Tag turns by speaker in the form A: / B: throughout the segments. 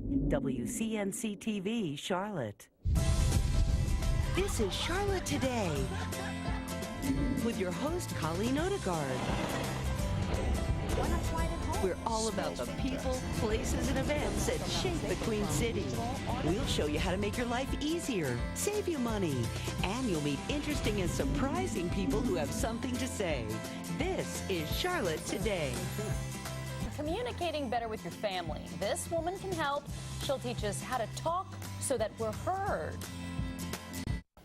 A: WCNC TV, Charlotte. This is Charlotte Today with your host, Colleen Odegaard. We're all about the people, places, and events that shape the Queen City. We'll show you how to make your life easier, save you money, and you'll meet interesting and surprising people who have something to say. This is Charlotte Today.
B: Communicating better with your family. This woman can help. She'll teach us how to talk so that we're heard.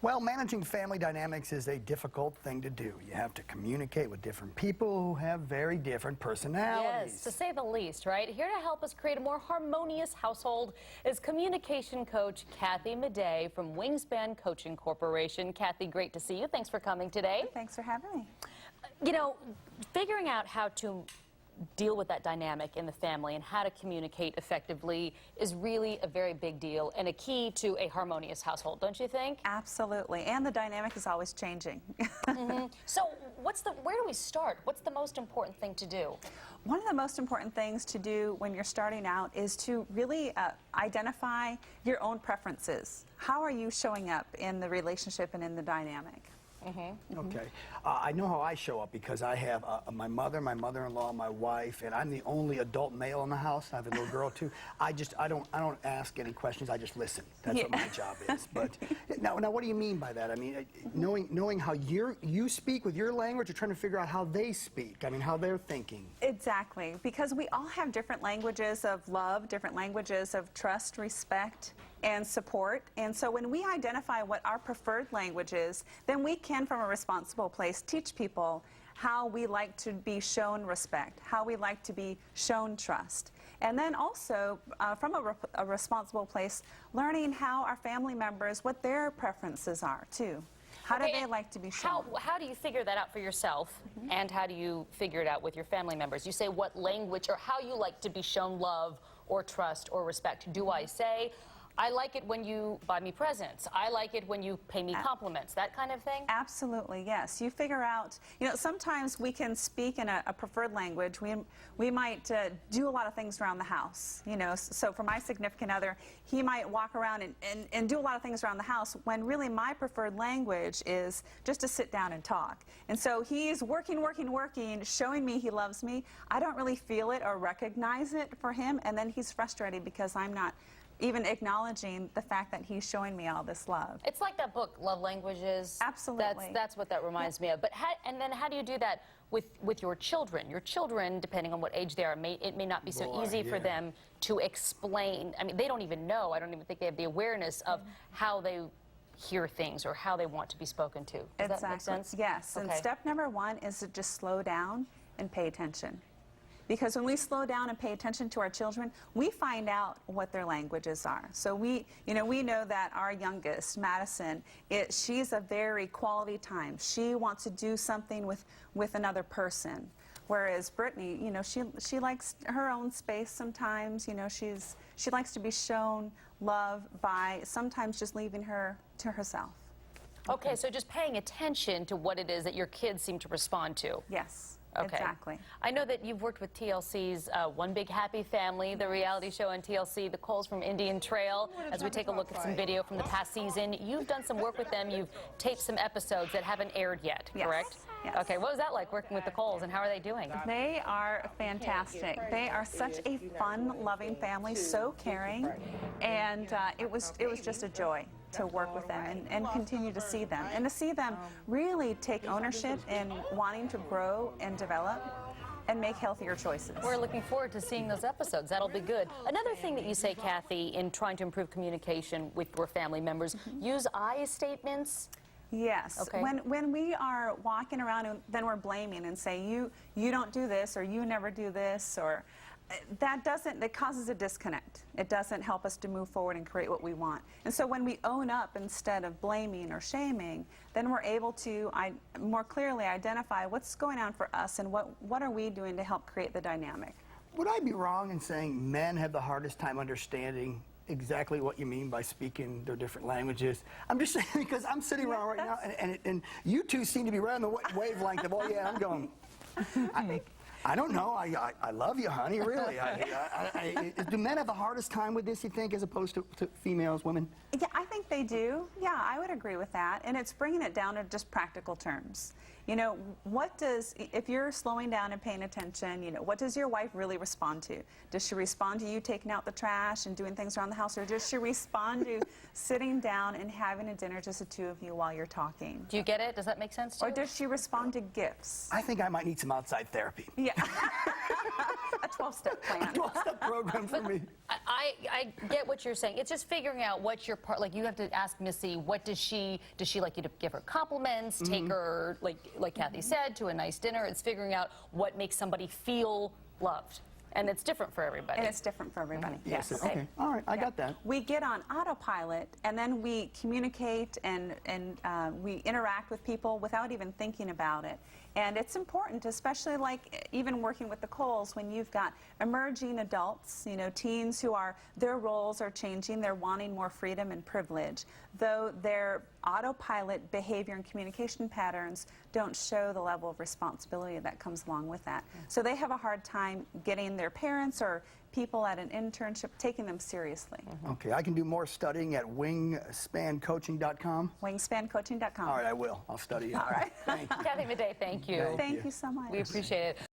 C: Well, managing family dynamics is a difficult thing to do. You have to communicate with different people who have very different personalities.
B: Yes, to say the least, right? Here to help us create a more harmonious household is communication coach Cathy Maday from Wingspan Coaching Corporation. Cathy, great to see you. Thanks for coming today.
D: Thanks for having me.
B: You know, figuring out how to deal with that dynamic in the family and how to communicate effectively is really a very big deal and a key to a harmonious household, don't you think?
D: Absolutely, and the dynamic is always changing.
B: So where do we start? What's the most important thing to do?
D: One of the most important things to do when you're starting out is to really identify your own preferences. How are you showing up in the relationship and in the dynamic?
C: Okay. I know how I show up because I have my mother, my mother-in-law, my wife, and I'm the only adult male in the house. I have a little girl too. I don't ask any questions. I just listen. That's what my job is. But now, what do you mean by that? I mean, knowing how you speak with your language, you're trying to figure out how they speak. I mean, how they're thinking.
D: Exactly, because we all have different languages of love, different languages of trust, respect, and support. And so when we identify what our preferred language is, then we can, from a responsible place, teach people how we like to be shown respect, how we like to be shown trust. And then also, from a responsible place, learning how our family members, what their preferences are, too. How do they like to be shown?
B: How do you figure that out for yourself, and how do you figure it out with your family members? You say what language or how you like to be shown love or trust or respect. Do I say, I like it when you buy me presents. I like it when you pay me compliments, that kind of thing?
D: Absolutely, yes. You figure out, sometimes we can speak in a preferred language. We might do a lot of things around the house, So for my significant other, he might walk around and do a lot of things around the house when really my preferred language is just to sit down and talk. And so he's working, showing me he loves me. I don't really feel it or recognize it for him, and then he's frustrated because I'm not even acknowledging the fact that he's showing me all this love.
B: It's like that book, Love Languages.
D: Absolutely.
B: That's what that reminds me of. But then how do you do that with your children? Your children, depending on what age they are, it may not be so easy for them to explain. I mean, they don't even know. I don't even think they have the awareness of how they hear things or how they want to be spoken to. Does that make sense?
D: Yes.
B: Okay.
D: And step number one is to just slow down and pay attention. Because when we slow down and pay attention to our children, we find out what their languages are. So we know that our youngest, Madison, she's a very quality time. She wants to do something with another person. Whereas Brittany, she likes her own space sometimes. She likes to be shown love by sometimes just leaving her to herself.
B: Okay, so just paying attention to what it is that your kids seem to respond to.
D: Yes.
B: Okay.
D: Exactly.
B: I know that you've worked with TLC's One Big Happy Family, the reality show on TLC, The Coles from Indian Trail. As we take a look at some video from the past season, you've done some work with them. You've taped some episodes that haven't aired yet, correct?
D: Yes.
B: Okay, what was that like working with the Coles, and how are they doing?
D: They are fantastic. They are such a fun, loving family, so caring, and it was just a joy to work with them and continue to see them. And to see them really take ownership in wanting to grow and develop and make healthier choices.
B: We're looking forward to seeing those episodes. That'll be good. Another thing that you say, Cathy, in trying to improve communication with your family members, use I statements.
D: Yes.
B: Okay.
D: When we are walking around and then we're blaming and say, you don't do this, or you never do this, or that causes a disconnect. It doesn't help us to move forward and create what we want. And so when we own up instead of blaming or shaming, then we're able to more clearly identify what's going on for us and what are we doing to help create the dynamic.
C: Would I be wrong in saying men have the hardest time understanding exactly what you mean by speaking their different languages? I'm just saying because I'm sitting around right now and you two seem to be right on the wavelength of, oh yeah, I'm going. I don't know. I love you, honey, really. Do men have the hardest time with this, you think, as opposed to females, women?
D: Yeah, I think they do. Yeah, I would agree with that. And it's bringing it down to just practical terms. You know, if you're slowing down and paying attention, you know, what does your wife really respond to? Does she respond to you taking out the trash and doing things around the house, or does she respond to sitting down and having a dinner, just the two of you, while you're talking?
B: Do you get it? Does that make sense to you?
D: Or does she respond to gifts?
C: I think I might need some outside therapy.
D: Yeah. A 12-step plan.
C: 12-step program for me.
B: I get what you're saying. It's just figuring out what your part, like you have to ask Missy, what does she like you to give her compliments, take her, like Cathy said, to a nice dinner. It's figuring out what makes somebody feel loved. And it's different for everybody.
D: And it's different for everybody. Yes.
C: Okay. All right. I got that.
D: We get on autopilot, and then we communicate and we interact with people without even thinking about it. And it's important, especially like even working with the Coles, when you've got emerging adults, you know, teens who their roles are changing, they're wanting more freedom and privilege, though their autopilot behavior and communication patterns don't show the level of responsibility that comes along with that. So they have a hard time getting their parents or people at an internship taking them seriously.
C: Okay, I can do more studying at wingspancoaching.com.
D: Wingspancoaching.com.
C: All right, I will. I'll study it.
D: All right.
C: Thank you.
B: Cathy Maday, thank you.
D: Thank you so much.
B: We appreciate it.